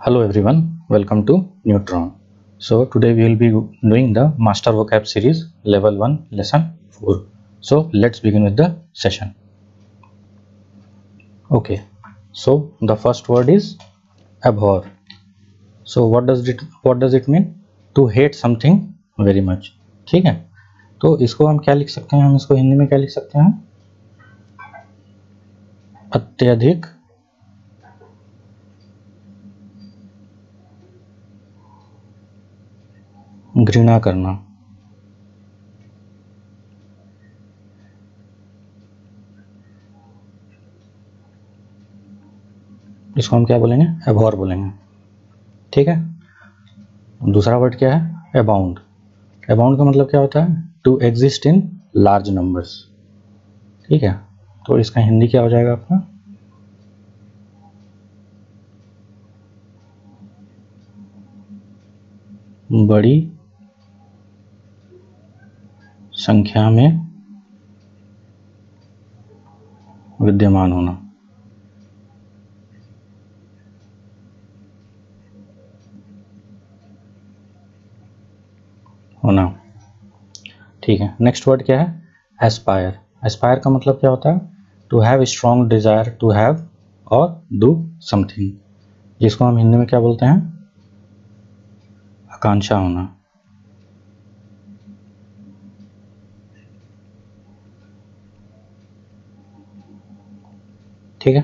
Hello everyone, welcome to Neutron. So today we will be doing the Master Vocab series level 1 lesson 4. So let's begin with the session. Okay, so the first word is abhor. So what does it mean? To hate something very much. ठीक है, तो इसको हम क्या लिख सकते हैं? हम इसको हिंदी में क्या लिख सकते हैं? अत्यधिक घृणा करना। इसको हम क्या बोलेंगे? एबहॉर बोलेंगे। ठीक है, दूसरा वर्ड क्या है? अबाउंड। अबाउंड का मतलब क्या होता है? To exist in large numbers. ठीक है, तो इसका हिंदी क्या हो जाएगा आपका? बड़ी संख्या में विद्यमान होना। ठीक है, नेक्स्ट वर्ड क्या है? एस्पायर। एस्पायर का मतलब क्या होता है? To have strong desire to have और डू समथिंग, जिसको हम हिंदी में क्या बोलते हैं? आकांक्षा होना। ठीक है,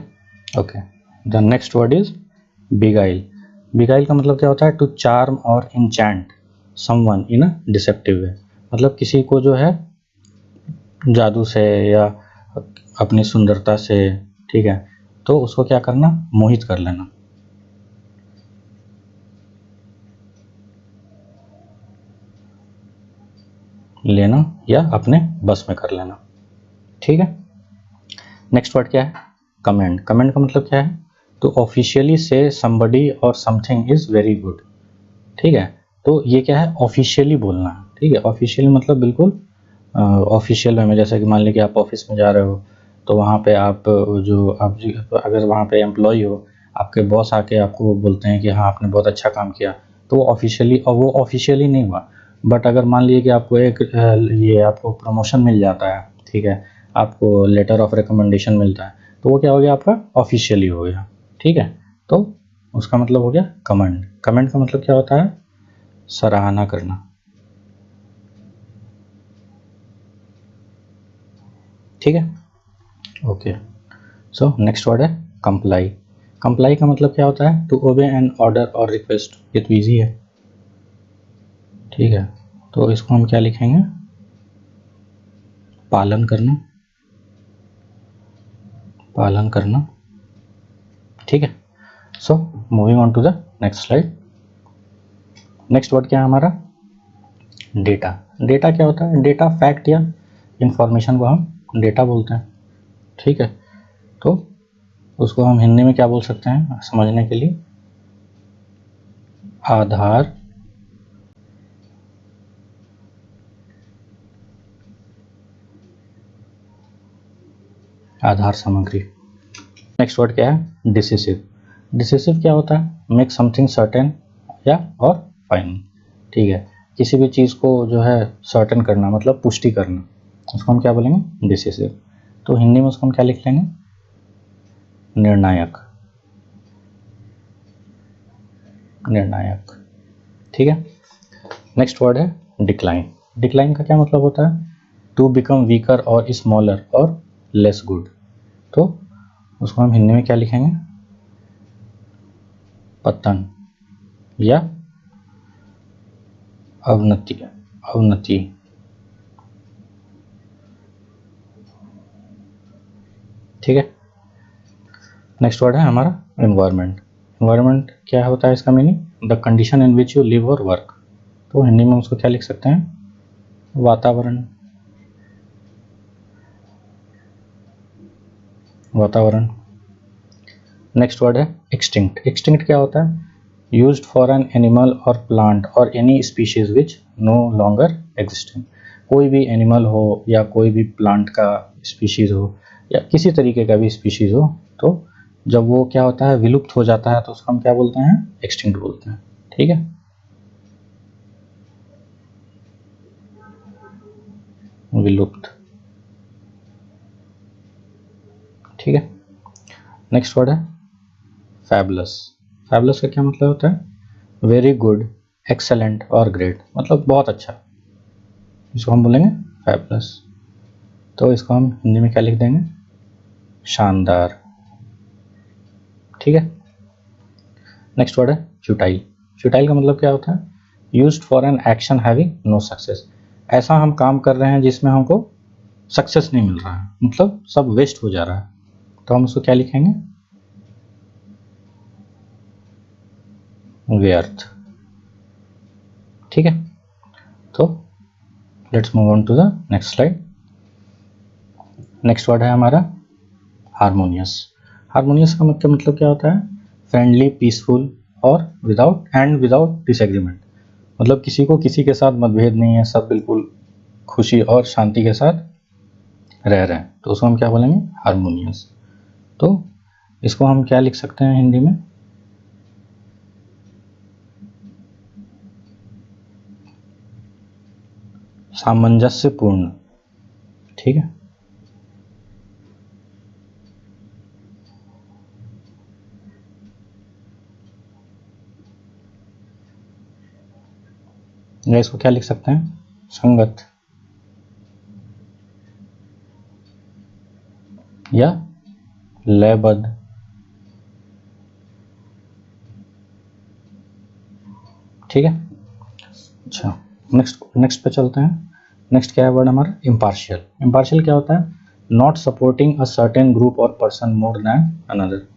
okay. The next word is beguile. Beguile का मतलब क्या होता है? टू चार्म और इंचैंट समवन इन अ डिसेप्टिव वे। मतलब किसी को जो है जादू से या अपनी सुंदरता से, ठीक है, तो उसको क्या करना? मोहित कर लेना। लेना या अपने बस में कर लेना। ठीक है, नेक्स्ट वर्ड क्या है? कमेंड। कमेंड का मतलब क्या है? तो ऑफिशियली से समबडी और समथिंग इज वेरी गुड। ठीक है, तो ये क्या है? ऑफिशियली बोलना है। ठीक है, ऑफिशियली मतलब बिल्कुल ऑफिशियल वे में। जैसे कि मान लीजिए कि आप ऑफिस में जा रहे हो, तो वहाँ पे आप अगर वहाँ पे एम्प्लॉय हो, आपके बॉस आके आपको बोलते हैं कि हाँ आपने बहुत अच्छा काम किया, तो वो ऑफिशियली, और वो ऑफिशियली नहीं हुआ। बट अगर मान लीजिए कि आपको ये आपको प्रमोशन मिल जाता है, ठीक है, आपको लेटर ऑफ रिकमेंडेशन मिलता है, तो वो क्या हो गया? आपका ऑफिशियली हो गया। ठीक है, तो उसका मतलब हो गया कमेंड। कमेंड का मतलब क्या होता है? सराहना करना। ठीक है, ओके। सो नेक्स्ट वर्ड है कंप्लाई। कंप्लाई का मतलब क्या होता है? टू ओबे एन ऑर्डर और रिक्वेस्ट। ये तो ईजी है। ठीक है, तो इसको हम क्या लिखेंगे? पालन करना। पालन करना। ठीक है, so moving on to the next slide. Next word क्या है हमारा? डेटा। डेटा क्या होता है? डेटा फैक्ट या इंफॉर्मेशन को हम डेटा बोलते हैं। ठीक है, तो उसको हम हिंदी में क्या बोल सकते हैं समझने के लिए? आधार आधार सामग्री। नेक्स्ट वर्ड क्या है? डिसिसिव। डिसिसिव क्या होता है? मेक समथिंग सर्टेन या और फाइनल। ठीक है, किसी भी चीज़ को जो है सर्टेन करना, मतलब पुष्टि करना, उसको हम क्या बोलेंगे? डिसिसिव। तो हिंदी में उसको हम क्या लिख लेंगे? निर्णायक। निर्णायक। ठीक है, नेक्स्ट वर्ड है डिक्लाइन। डिक्लाइन का क्या मतलब होता है? टू बिकम वीकर और स्मॉलर और लेस गुड। तो उसको हम हिंदी में क्या लिखेंगे? पतन या अवनति। अवनति। ठीक है, नेक्स्ट वर्ड है हमारा एनवायरनमेंट। एनवायरनमेंट क्या होता है? इसका meaning the condition in which you live और वर्क। तो हिंदी में उसको क्या लिख सकते हैं? वातावरण। वातावरण। नेक्स्ट वर्ड है एक्सटिंक्ट। एक्सटिंक्ट क्या होता है? यूज्ड फॉर एन एनिमल और प्लांट और any species which no longer existing. कोई भी एनिमल हो या कोई भी प्लांट का स्पीशीज हो या किसी तरीके का भी स्पीशीज हो, तो जब वो क्या होता है, विलुप्त हो जाता है, तो उसको हम क्या बोलते हैं, एक्सटिंक्ट बोलते हैं। ठीक है, विलुप्त। ठीक है, नेक्स्ट वर्ड है फैबुलस। फैबुलस का क्या मतलब होता है, वेरी गुड, एक्सेलेंट और ग्रेट, मतलब बहुत अच्छा, इसको हम बोलेंगे फैबुलस। तो इसको हम हिंदी में क्या लिख देंगे, शानदार। ठीक है, नेक्स्ट वर्ड है फ्यूटाइल। फ्यूटाइल का मतलब क्या होता है, used for an action having no success. ऐसा हम काम कर रहे हैं जिसमें हमको सक्सेस नहीं मिल रहा है, मतलब सब वेस्ट हो जा रहा है, तो हम उसको क्या लिखेंगे, व्यर्थ। ठीक है, तो let's move on to the next slide. Next word है हमारा हारमोनियस। हारमोनियस का मतलब क्या होता है, फ्रेंडली, पीसफुल और विदाउट डिसएग्रीमेंट, मतलब किसी को किसी के साथ मतभेद नहीं है, सब बिल्कुल खुशी और शांति के साथ रह रहे हैं, तो उसको हम क्या बोलेंगे, हारमोनियस। तो इसको हम क्या लिख सकते हैं हिंदी में, सामंजस्यपूर्ण। ठीक है, या इसको क्या लिख सकते हैं, संगत या लयबद्ध। ठीक है, अच्छा, नेक्स्ट पे चलते हैं। नेक्स्ट क्या है वर्ड हमारा, इम्पार्शियल। इम्पार्शियल क्या होता है, not supporting a certain group और पर्सन मोर देन अनदर,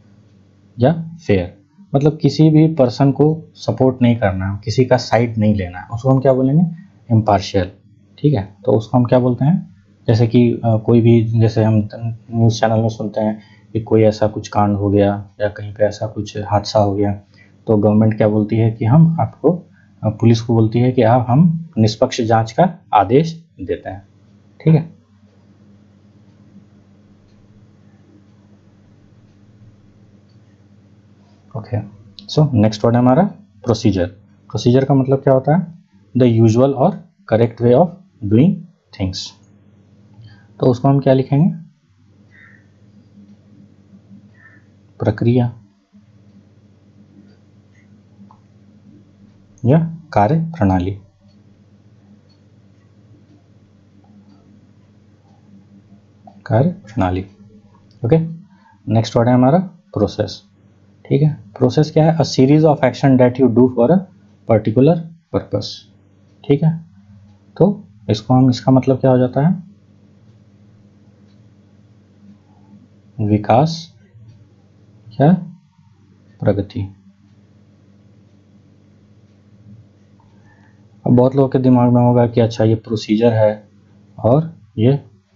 या फेयर, मतलब किसी भी पर्सन को सपोर्ट नहीं करना, किसी का साइड नहीं लेना, उसको हम क्या बोलेंगे, इम्पार्शियल। ठीक है, तो उसको हम क्या बोलते हैं, जैसे कि कोई भी, जैसे हम न्यूज़ चैनल में सुनते हैं कि कोई ऐसा कुछ कांड हो गया या कहीं पे ऐसा कुछ हादसा हो गया, तो गवर्नमेंट क्या बोलती है कि हम आपको, पुलिस को बोलती है कि आप, हम निष्पक्ष जांच का आदेश देते हैं। ठीक है, ओके, सो नेक्स्ट वर्ड है हमारा प्रोसीजर। प्रोसीजर का मतलब क्या होता है, द यूजुअल और correct way of doing things, तो उसको हम क्या लिखेंगे, प्रक्रिया या कार्य प्रणाली। कार्य प्रणाली, ओके। नेक्स्ट वर्ड है हमारा प्रोसेस। ठीक है, प्रोसेस क्या है, a series of action that you do for a particular purpose. ठीक है, तो इसको हम, इसका मतलब क्या हो जाता है, विकास या प्रगति। अब बहुत लोगों के दिमाग में होगा कि अच्छा ये प्रोसीजर है और ये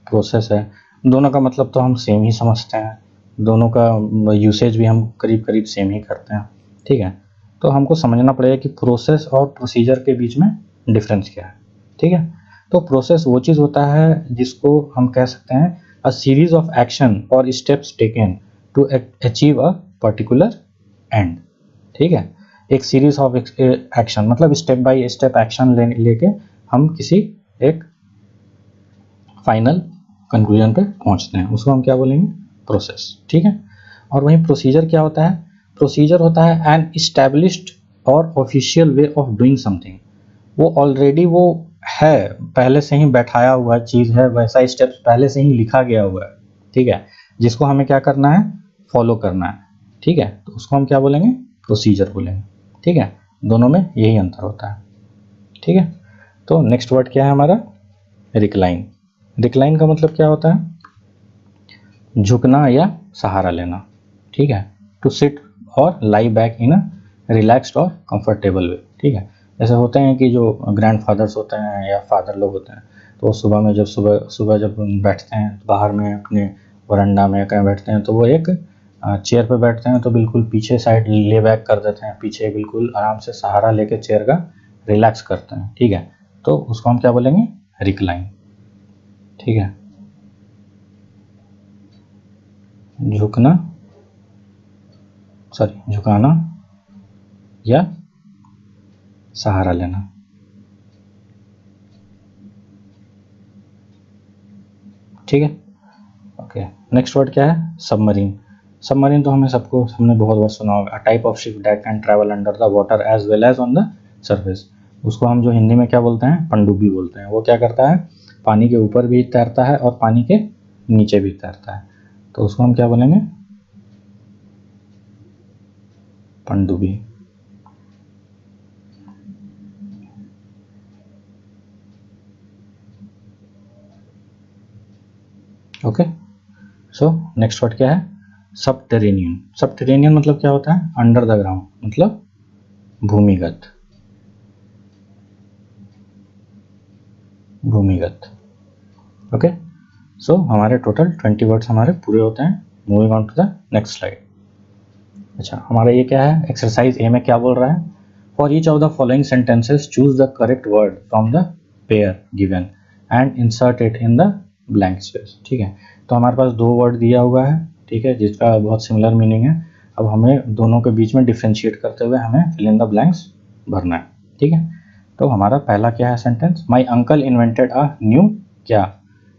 प्रोसेस है, दोनों का मतलब तो हम सेम ही समझते हैं, दोनों का यूसेज भी हम करीब करीब सेम ही करते हैं। ठीक है, तो हमको समझना पड़ेगा कि प्रोसेस और प्रोसीजर के बीच में डिफरेंस क्या है। ठीक है, तो प्रोसेस वो चीज़ होता है जिसको हम कह सकते हैं अ सीरीज ऑफ एक्शन और steps taken to achieve a particular end. ठीक है, एक सीरीज ऑफ एक्शन मतलब स्टेप बाय स्टेप एक्शन लेके हम किसी एक फाइनल कंक्लूजन पे पहुंचते हैं, उसको हम क्या बोलेंगे, प्रोसेस। ठीक है, और वहीं प्रोसीजर क्या होता है, प्रोसीजर होता है एन इस्टेब्लिश्ड और official way of doing something, वो ऑलरेडी वो है, पहले से ही बैठाया हुआ चीज़ है, वैसा स्टेप्स पहले से ही लिखा गया हुआ है। ठीक है, जिसको हमें क्या करना है, फॉलो करना है। ठीक है, तो उसको हम क्या बोलेंगे, प्रोसीजर बोलेंगे। ठीक है, दोनों में यही अंतर होता है। ठीक है, तो नेक्स्ट वर्ड क्या है हमारा, रिक्लाइन। रिक्लाइन का मतलब क्या होता है, झुकना या सहारा लेना। ठीक है, टू सिट और लाई बैक इन अ रिलैक्स्ड और कंफर्टेबल वे। ठीक है, जैसे होते हैं कि जो ग्रैंड फादर्स होते हैं या फादर लोग होते हैं, तो सुबह में जब सुबह सुबह जब बैठते हैं बाहर में अपने वरंडा में कहीं बैठते हैं, तो वो एक चेयर पे बैठते हैं, तो बिल्कुल पीछे साइड ले बैक कर देते हैं, पीछे बिल्कुल आराम से सहारा लेके चेयर का रिलैक्स करते हैं। ठीक है, तो उसको हम क्या बोलेंगे, रिक्लाइन। ठीक है, झुकना सॉरी झुकाना या सहारा लेना। ठीक है, ओके। नेक्स्ट वर्ड क्या है? सबमरीन। सबमरीन तो हमने बहुत बार सुना होगा। Type of ship that can travel under the water as well as on the surface. उसको हम जो हिंदी में क्या बोलते हैं? पनडुब्बी बोलते हैं। वो क्या करता है? पानी के ऊपर भी तैरता है और पानी के नीचे भी तैरता है, तो उसको हम क्या बोलेंगे? पनडुब्बी। ओके, सो नेक्स्ट वर्ड क्या है? सबटेरेनियन। सबटेरेनियन मतलब क्या होता है? अंडर द ग्राउंड, मतलब भूमिगत। भूमिगत। ओके, सो हमारे टोटल 20 वर्ड्स हमारे पूरे होते हैं। Moving on to the next slide. अच्छा, हमारा ये क्या है? एक्सरसाइज ए में क्या बोल रहा है? For each of the following sentences choose the correct word from the pair given and insert it in the blank space. ठीक है, तो हमारे पास 2 वर्ड दिया हुआ है, ठीक है, जिसका बहुत सिमिलर मीनिंग है। अब हमें दोनों के बीच में डिफ्रेंशिएट करते हुए हमें फिल इन द ब्लैंक्स भरना है। ठीक है, तो हमारा पहला क्या है sentence? My uncle invented a new क्या?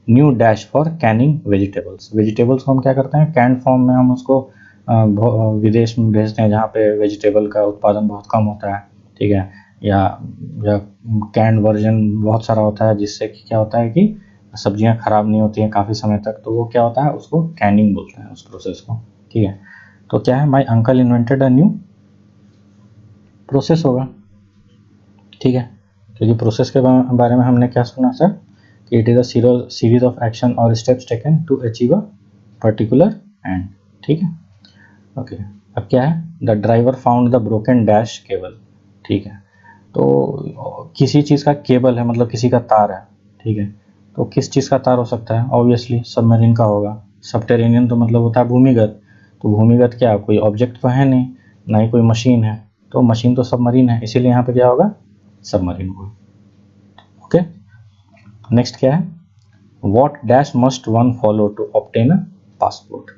New dash for canning vegetables. Vegetables को हम क्या करते हैं? कैंड फॉर्म में हम उसको विदेश में भेजते हैं जहाँ पे वेजिटेबल का उत्पादन बहुत कम होता है। ठीक है, या कैंड वर्जन बहुत सारा होता है, जिससे कि क्या होता है कि सब्जियां खराब नहीं होती हैं काफ़ी समय तक, तो वो क्या होता है? उसको कैनिंग बोलते हैं उस प्रोसेस को। ठीक है, तो क्या है? माई uncle invented a new process होगा। ठीक है, क्योंकि प्रोसेस के बारे में हमने क्या सुना सर? कि it is a series of action और steps taken to achieve a particular end. ठीक है, ओके। अब क्या है? The driver found the broken dash cable. ठीक है, तो किसी चीज़ का केबल है, मतलब किसी का तार है। ठीक है, तो किस चीज़ का तार हो सकता है? ऑब्वियसली सबमरीन का होगा। सबटेरेनियन तो मतलब होता है भूमिगत, तो भूमिगत क्या? कोई ऑब्जेक्ट तो है नहीं, ना ही कोई मशीन है, तो मशीन तो सबमरीन है, इसीलिए यहाँ पे क्या होगा? सबमरीन होगा। ओके, नेक्स्ट क्या है? What dash must one follow to obtain a passport,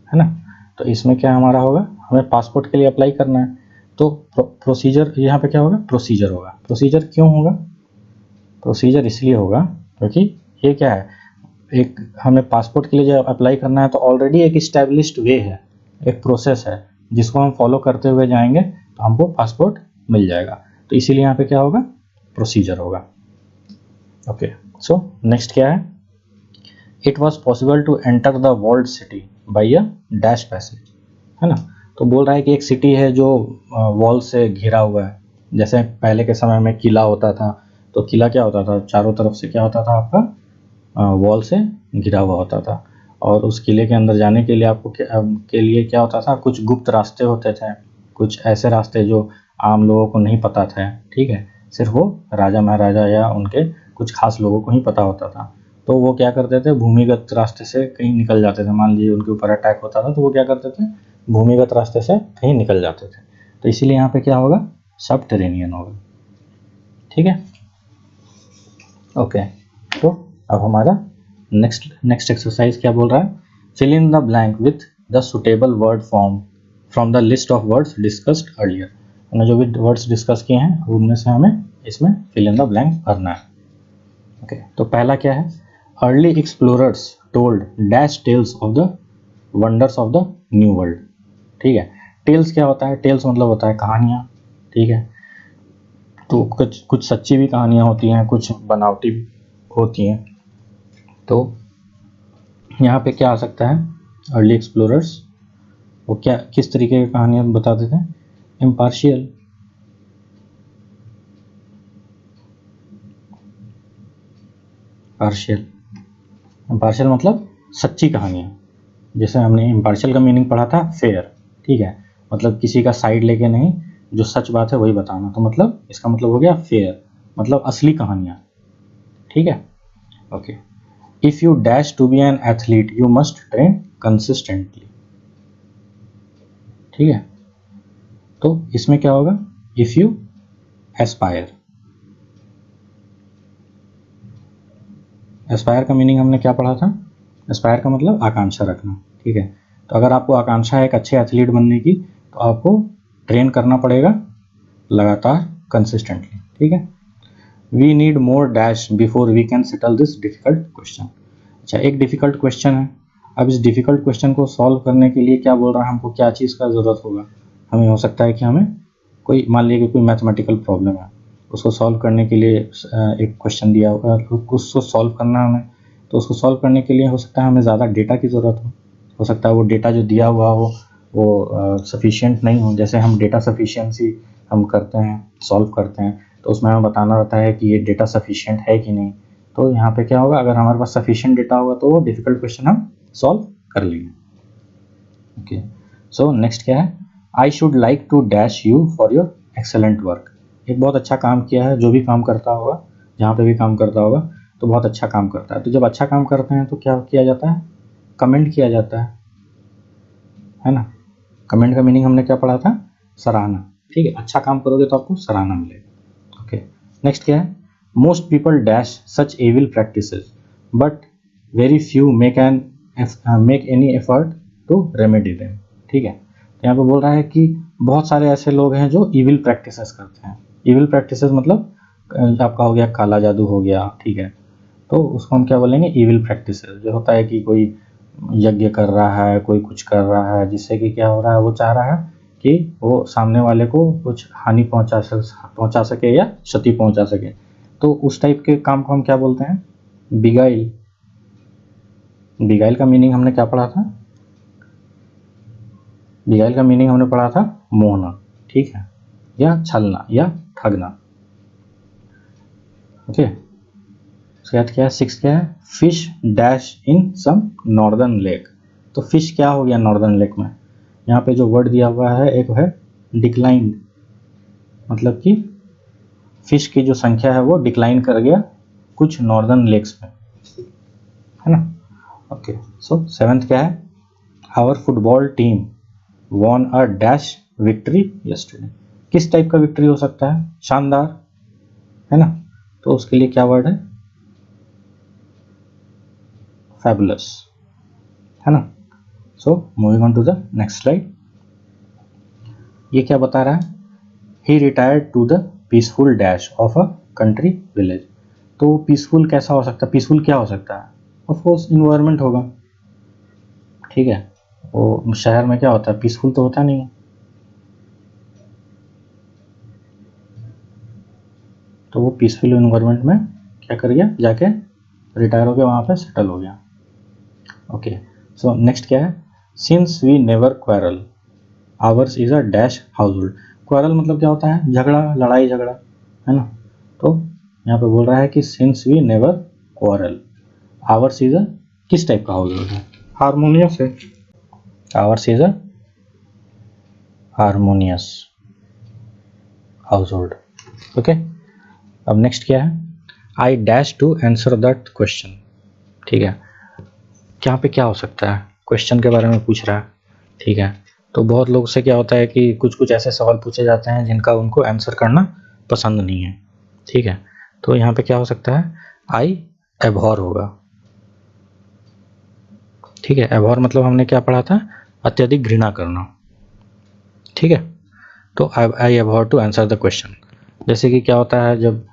है ना? तो इसमें क्या हमारा होगा? हमें पासपोर्ट के लिए अप्लाई करना है, तो प्रोसीजर यहाँ पे क्या होगा? प्रोसीजर होगा। प्रोसीजर क्यों होगा? प्रोसीजर इसलिए होगा क्योंकि ये क्या है? एक हमें पासपोर्ट के लिए जब अप्लाई करना है तो ऑलरेडी एक इस्टेब्लिश्ड वे है, एक प्रोसेस है, जिसको हम फॉलो करते हुए जाएंगे तो हमको पासपोर्ट मिल जाएगा। तो इसीलिए यहाँ पे क्या होगा? प्रोसीजर होगा। ओके, सो नेक्स्ट क्या है? It was possible to enter the world city by a dash passage, है ना? तो बोल रहा है कि एक सिटी है जो वॉल से घिरा हुआ है। जैसे पहले के समय में किला होता था, तो किला क्या होता था? चारों तरफ से क्या होता था? आपका वॉल से घिरा हुआ होता था, और उस किले के अंदर जाने के लिए आपको के लिए क्या होता था? कुछ गुप्त रास्ते होते थे, कुछ ऐसे रास्ते जो आम लोगों को नहीं पता थे। ठीक है, सिर्फ वो राजा महाराजा या उनके कुछ खास लोगों को ही पता होता था। तो वो क्या करते थे? भूमिगत रास्ते से कहीं निकल जाते थे। मान लीजिए उनके ऊपर अटैक होता था, तो वो क्या करते थे? भूमिगत रास्ते से कहीं निकल जाते थे। तो इसीलिए यहाँ पे क्या होगा? सबटेरेनियन होगा। ठीक है, ओके। तो अब हमारा नेक्स्ट एक्सरसाइज क्या बोल रहा है? Fill in the blank with the suitable word form from the list of words discussed earlier. हमने जो भी वर्ड्स डिस्कस किए हैं उनमें से हमें इसमें फिल इन द ब्लैंक भरना है। ओके, तो पहला क्या है? Early explorers told dash tales of the wonders of the new world. ठीक है, टेल्स क्या होता है? टेल्स मतलब होता है कहानियाँ। ठीक है, तो कुछ सच्ची भी कहानियाँ होती हैं, कुछ बनावटी होती हैं। तो यहाँ पे क्या आ सकता है? अर्ली एक्सप्लोरर्स वो क्या किस तरीके की कहानियाँ बताते थे? इम्पार्शियल। पार्शियल। इम्पार्शियल मतलब सच्ची कहानियाँ। जैसे हमने इम्पार्शियल का मीनिंग पढ़ा था फेयर। ठीक है, मतलब किसी का साइड लेके नहीं, जो सच बात है वही बताना। तो मतलब इसका मतलब हो गया फेयर, मतलब असली कहानियाँ। ठीक है, okay. If you dash to be an athlete you must train consistently. ठीक है, तो इसमें क्या होगा? If you aspire. एस्पायर का मीनिंग हमने क्या पढ़ा था? एस्पायर का मतलब आकांक्षा रखना। ठीक है, तो अगर आपको आकांक्षा है एक अच्छे एथलीट बनने की, तो आपको ट्रेन करना पड़ेगा लगातार, कंसिस्टेंटली, ठीक है। We need more dash before we can settle this difficult question. अच्छा, एक डिफिकल्ट क्वेश्चन है, अब इस डिफिकल्ट क्वेश्चन को सॉल्व करने के लिए क्या बोल रहा है, हमको क्या चीज़ का ज़रूरत होगा। हमें हो सकता है कि हमें कोई, मान लीजिए कि कोई मैथमेटिकल प्रॉब्लम है, उसको सॉल्व करने के लिए एक क्वेश्चन दिया होगा, उसको सॉल्व करना हमें, तो उसको सॉल्व करने के लिए हो सकता है हमें ज़्यादा डेटा की ज़रूरत हो सकता है वो डेटा जो दिया हुआ हो वो सफिशिएंट नहीं हो। जैसे हम डेटा सफिशिएंसी हम करते हैं, सॉल्व करते हैं, तो उसमें हमें बताना रहता है कि ये डेटा सफिशिएंट है कि नहीं। तो यहाँ पे क्या होगा, अगर हमारे पास सफिशिएंट डेटा होगा तो वो डिफिकल्ट क्वेश्चन हम सॉल्व कर लेंगे। ओके, सो नेक्स्ट क्या है, I should like to dash you for your excellent work. एक बहुत अच्छा काम किया है, जो भी काम करता होगा, जहाँ पे भी काम करता होगा, तो बहुत अच्छा काम करता है। तो जब अच्छा काम करते हैं तो क्या किया जाता है, कमेंट किया जाता है ना। कमेंट का मीनिंग हमने क्या पढ़ा था, सराहना, ठीक है। अच्छा काम करोगे तो आपको सराहना मिलेगी। ओके, नेक्स्ट क्या है, most people dash such evil practices but very few make any effort to remedy them. ठीक है, तो यहाँ पे बोल रहा है कि बहुत सारे ऐसे लोग हैं जो इविल प्रैक्टिसेस करते हैं। इविल प्रैक्टिसेस मतलब आपका हो गया काला जादू हो गया, ठीक है। तो उसको हम क्या बोलेंगे, इविल प्रैक्टिसेस। जो होता है कि कोई यज्ञ कर रहा है, कोई कुछ कर रहा है, जिससे कि क्या हो रहा है, वो चाह रहा है कि वो सामने वाले को कुछ हानि पहुंचा सके या क्षति पहुंचा सके। तो उस टाइप के काम को हम क्या बोलते हैं, बिगाइल। बिगाइल का मीनिंग हमने क्या पढ़ा था, बिगाइल का मीनिंग हमने पढ़ा था मोहना, ठीक है, या छलना या ठगना। ओके, उसके बाद क्या है, 6 क्या है, fish dash in some northern lake. तो फिश क्या हो गया नॉर्दर्न लेक में, यहाँ पे जो वर्ड दिया हुआ है एक है डिक्लाइंड, मतलब कि फिश की जो संख्या है वो डिक्लाइन कर गया कुछ नॉर्दर्न लेक्स में, है ना। ओके, सो 7th क्या है, our football team won a dash victory yesterday. किस टाइप का विक्ट्री हो सकता है, शानदार, है ना। तो उसके लिए क्या वर्ड है, फैबुलस, है ना। So moving on to the next slide. ये क्या बता रहा है, he retired to the peaceful dash of a country village. तो पीसफुल कैसा हो सकता है, पीसफुल क्या हो सकता है, ऑफ कोर्स इन्वायरमेंट होगा, ठीक है। वो शहर में क्या होता है, पीसफुल तो होता नहीं है। तो वो पीसफुल इन्वायरमेंट में क्या कर गया, जाके रिटायर हो गया, वहाँ पे सेटल हो गया। ओके, सो नेक्स्ट क्या है, since we never quarrel ours is a dash household. Quarrel मतलब क्या होता है, झगड़ा, लड़ाई झगड़ा, है ना। तो यहाँ पे बोल रहा है कि since we never quarrel ours is a, किस टाइप का हाउस होल्ड है, हारमोनियस है, ours is a harmonious household. Okay, अब नेक्स्ट क्या है, I dash to answer that question. ठीक है, यहाँ पे क्या हो सकता है, क्वेश्चन के बारे में पूछ रहा है, ठीक है। तो बहुत लोग से क्या होता है कि कुछ कुछ ऐसे सवाल पूछे जाते हैं जिनका उनको आंसर करना पसंद नहीं है, ठीक है। तो यहाँ पे क्या हो सकता है, आई एबहॉर होगा, ठीक है। एबहॉर मतलब हमने क्या पढ़ा था, अत्यधिक घृणा करना, ठीक है। तो आई एबहॉर टू आंसर द क्वेश्चन। जैसे कि क्या होता है, जब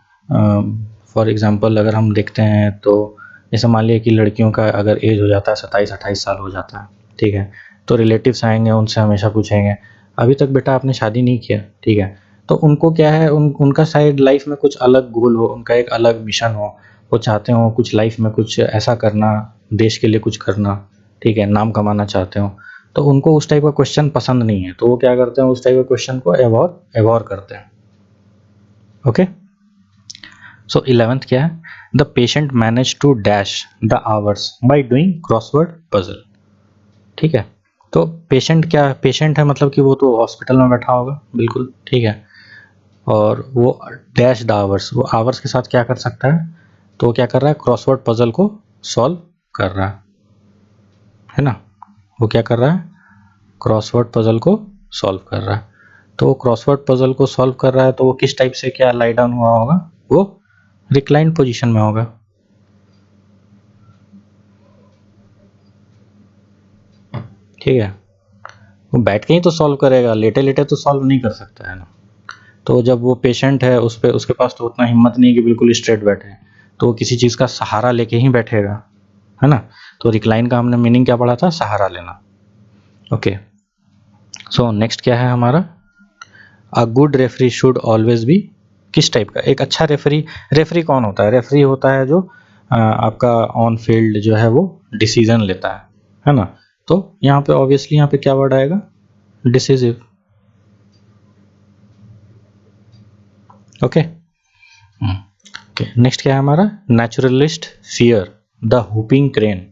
फॉर एग्जांपल अगर हम देखते हैं तो जैसे मान लिया कि लड़कियों का अगर एज हो जाता है 27-28 साल हो जाता है, ठीक है। तो रिलेटिव्स आएंगे, उनसे हमेशा पूछेंगे अभी तक बेटा आपने शादी नहीं किया, ठीक है। तो उनको क्या है, उनका शायद लाइफ में कुछ अलग गोल हो, उनका एक अलग मिशन हो, वो चाहते हो कुछ लाइफ में कुछ ऐसा करना, देश के लिए कुछ करना, ठीक है, नाम कमाना चाहते हो। तो उनको उस टाइप का क्वेश्चन पसंद नहीं है, तो वो क्या करते हैं, उस टाइप के क्वेश्चन को एवॉर करते हैं। ओके, सो 11th क्या है, the patient manage to dash the hours by doing crossword puzzle. ठीक है, तो पेशेंट क्या, पेशेंट है मतलब कि वो तो हॉस्पिटल में बैठा होगा, बिल्कुल ठीक है। और वो डैश द आवर्स, वो आवर्स के साथ क्या कर सकता है, तो क्या कर रहा है, क्रॉसवर्ड पजल को सॉल्व कर रहा है ना। वो क्या कर रहा है, क्रॉसवर्ड पजल को सॉल्व कर रहा है। तो वो क्रॉसवर्ड पजल को सॉल्व कर रहा है, तो वो किस टाइप से क्या लाई डाउन हुआ होगा, वो रिक्लाइंड पोजीशन में होगा, ठीक है, वो बैठ के ही तो सॉल्व करेगा, लेटे लेटे तो सॉल्व नहीं कर सकता है ना। तो जब वो पेशेंट है उसके पास तो उतना हिम्मत नहीं कि बिल्कुल स्ट्रेट बैठे, तो वो किसी चीज़ का सहारा लेके ही बैठेगा, है ना। तो रिक्लाइन का हमने मीनिंग क्या पढ़ा था, सहारा लेना। ओके, सो नेक्स्ट क्या है हमारा, a good referee should always be, किस टाइप का, एक अच्छा रेफरी कौन होता है, रेफरी होता है जो आपका ऑन फील्ड जो है वो डिसीजन लेता है ना। तो यहाँ पे ऑब्वियसली यहाँ पे क्या वर्ड आएगा, डिसिसिव। ओके, नेक्स्ट क्या है हमारा, naturalist fear the whooping crane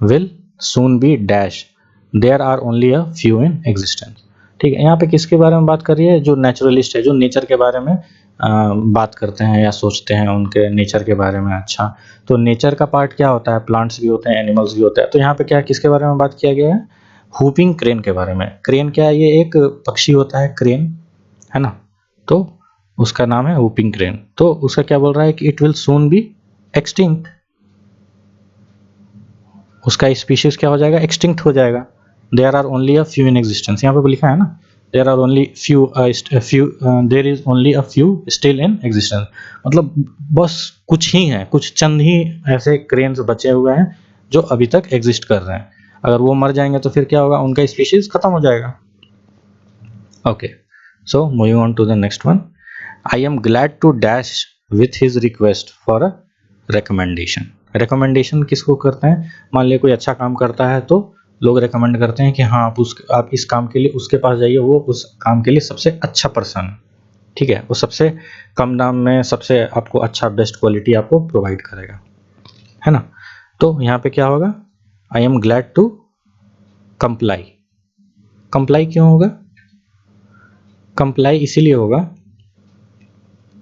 will soon be dash, there are only a few in existence. ठीक है, यहाँ पे किसके बारे में बात कर रही है, जो नेचुरलिस्ट है, जो नेचर के बारे में बात करते हैं या सोचते हैं उनके नेचर के बारे में। अच्छा, तो नेचर का पार्ट क्या होता है, प्लांट्स भी होते हैं, एनिमल्स भी होते हैं। तो यहाँ पे क्या, किसके बारे में बात किया गया है, हुपिंग क्रेन के बारे में। क्रेन क्या है, ये एक पक्षी होता है क्रेन, है ना, तो उसका नाम है हुपिंग क्रेन। तो उसका क्या बोल रहा है कि it will soon be extinct, उसका स्पीशीज क्या हो जाएगा, एक्सटिंक्ट हो जाएगा। There are only a few in existence, यहाँ पे लिखा है ना, there are only few there is only a few still in existence, मतलब बस कुछ ही हैं, कुछ चंद ही ऐसे क्रेन्स बचे हुए हैं जो अभी तक एग्जिस्ट कर रहे हैं। अगर वो मर जाएंगे तो फिर क्या होगा, उनका स्पीशीज खत्म हो जाएगा। Okay, so moving on to the next one, I am glad to dash with his request for a recommendation. Recommendation किसको करते हैं, मान लिया कोई अच्छा काम करता है तो लोग रिकमेंड करते हैं कि हाँ आप इस काम के लिए उसके पास जाइए, वो उस काम के लिए सबसे अच्छा पर्सन है। ठीक है, वो सबसे कम दाम में सबसे आपको अच्छा बेस्ट क्वालिटी आपको प्रोवाइड करेगा, है ना। तो यहाँ पे क्या होगा, I am glad to comply. Comply क्यों होगा, कंप्लाई इसीलिए होगा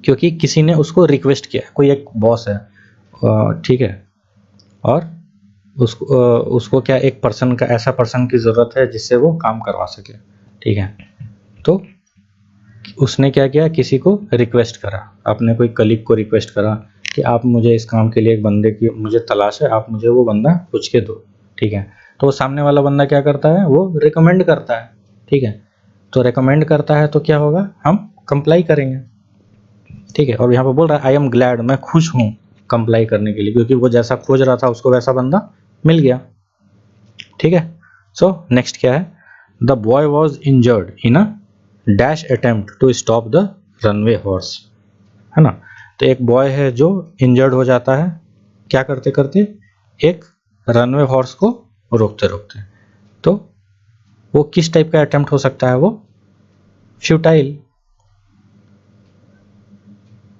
क्योंकि किसी ने उसको रिक्वेस्ट किया, कोई एक बॉस है, ठीक है, और उसको क्या, एक पर्सन का, ऐसा पर्सन की ज़रूरत है जिससे वो काम करवा सके। ठीक है, तो उसने क्या किया, किसी को रिक्वेस्ट करा, आपने कोई कलीग को रिक्वेस्ट करा कि आप मुझे इस काम के लिए एक बंदे की मुझे तलाश है, आप मुझे वो बंदा पूछ के दो। ठीक है, तो वो सामने वाला बंदा क्या करता है, वो रिकमेंड करता है। ठीक है, तो रिकमेंड करता है तो क्या होगा, हम कंप्लाई करेंगे। ठीक है, और यहाँ पर बोल रहा है आई एम ग्लैड, मैं खुश हूँ कंप्लाई करने के लिए, क्योंकि वो जैसा खोज रहा था उसको वैसा बंदा मिल गया। ठीक है, सो नेक्स्ट क्या है, the boy was injured in a dash attempt to stop the runaway horse, है ना। तो एक बॉय है जो इंजर्ड हो जाता है, क्या करते करते, एक रनवे हॉर्स को रोकते रोकते। तो वो किस टाइप का अटेम्प्ट हो सकता है, वो फ्यूटाइल,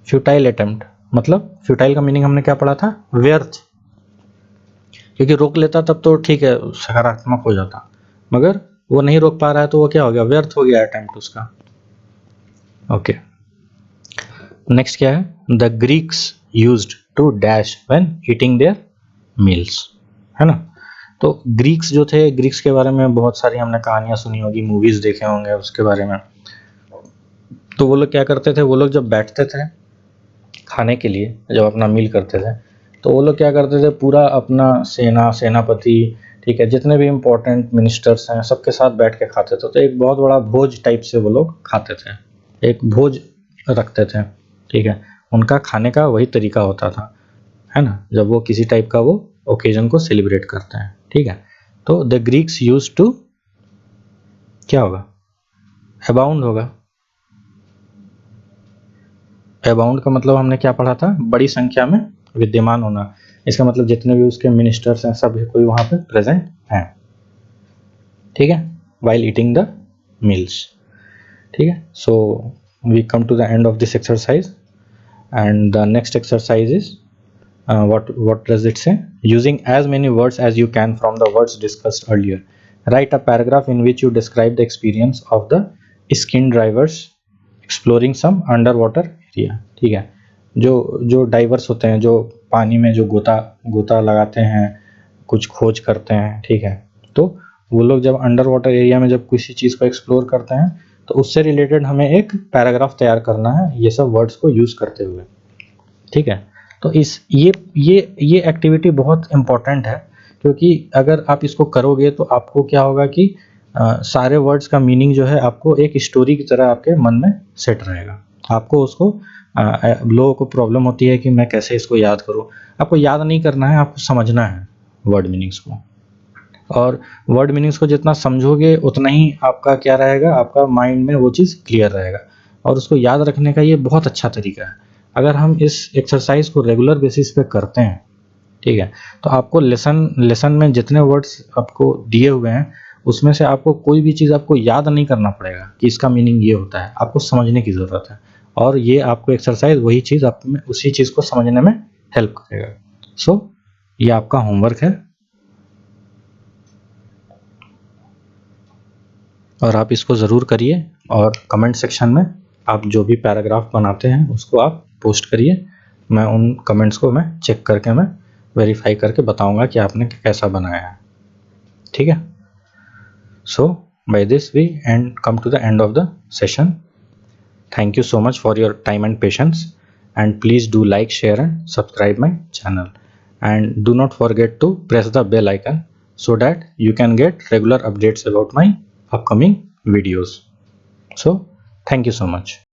फ्यूटाइल अटेम्प्ट। मतलब फ्यूटाइल का मीनिंग हमने क्या पढ़ा था, व्यर्थ, क्योंकि रोक लेता तब तो ठीक है सकारात्मक हो जाता, मगर वो नहीं रोक पा रहा है तो वो क्या हो गया, व्यर्थ हो गया अटेम्प्ट उसका। ओके, नेक्स्ट क्या है, the Greeks used to dash when eating their meals, है ना। तो ग्रीक्स जो थे, ग्रीक्स के बारे में बहुत सारी हमने कहानियां सुनी होगी, मूवीज देखे होंगे उसके बारे में। तो वो लोग क्या करते थे, वो लोग जब बैठते थे खाने के लिए, जब अपना मील करते थे, तो वो लोग क्या करते थे, पूरा अपना सेनापति, ठीक है, जितने भी इम्पोर्टेंट मिनिस्टर्स हैं सबके साथ बैठ के खाते थे। तो एक बहुत बड़ा भोज टाइप से वो लोग खाते थे, एक भोज रखते थे। ठीक है, उनका खाने का वही तरीका होता था, है ना, जब वो किसी टाइप का वो ओकेजन को सेलिब्रेट करते हैं। ठीक है, तो द ग्रीक्स यूज्ड टू, क्या होगा, अबाउंड होगा। अबाउंड का मतलब हमने क्या पढ़ा था, बड़ी संख्या में विद्यमान होना। इसका मतलब जितने भी उसके मिनिस्टर्स हैं सभी कोई वहां पे प्रेजेंट हैं। ठीक है, वाइल ईटिंग द मील्स। ठीक है, so we come to the end of this exercise and the next exercise is what does it say, using as many words as you can from the words discussed earlier, write a paragraph in which you describe the experience of the skin divers exploring some underwater area। ठीक है, जो diverse होते हैं, जो पानी में जो गोता लगाते हैं, कुछ खोज करते हैं। ठीक है, तो वो लोग जब अंडर वाटर एरिया में जब किसी चीज़ को एक्सप्लोर करते हैं तो उससे रिलेटेड हमें एक पैराग्राफ तैयार करना है ये सब वर्ड्स को यूज़ करते हुए। ठीक है, तो इस ये एक्टिविटी बहुत इम्पॉर्टेंट है, क्योंकि अगर आप इसको करोगे तो आपको क्या होगा कि सारे वर्ड्स का मीनिंग जो है आपको एक स्टोरी की तरह आपके मन में सेट रहेगा। आपको उसको लोगों को प्रॉब्लम होती है कि मैं कैसे इसको याद करूं। आपको याद नहीं करना है, आपको समझना है वर्ड मीनिंग्स को, और वर्ड मीनिंग्स को जितना समझोगे उतना ही आपका क्या रहेगा, आपका माइंड में वो चीज़ क्लियर रहेगा। और उसको याद रखने का ये बहुत अच्छा तरीका है। अगर हम इस एक्सरसाइज को रेगुलर बेसिस पे करते हैं, ठीक है, तो आपको लेसन में जितने वर्ड्स आपको दिए हुए हैं उसमें से आपको कोई भी चीज़ आपको याद नहीं करना पड़ेगा कि इसका मीनिंग ये होता है, आपको समझने की ज़रूरत है। और ये आपको एक्सरसाइज वही चीज़ आप में उसी चीज़ को समझने में हेल्प करेगा। सो ये आपका होमवर्क है और आप इसको ज़रूर करिए, और कमेंट सेक्शन में आप जो भी पैराग्राफ बनाते हैं उसको आप पोस्ट करिए। मैं उन कमेंट्स को मैं चेक करके मैं वेरीफाई करके बताऊंगा कि आपने कैसा बनाया है, ठीक है। So by this we end come to the end of the session. Thank you so much for your time and patience, and please do like, share and subscribe my channel, and do not forget to press the bell icon so that you can get regular updates about my upcoming videos. So thank you so much.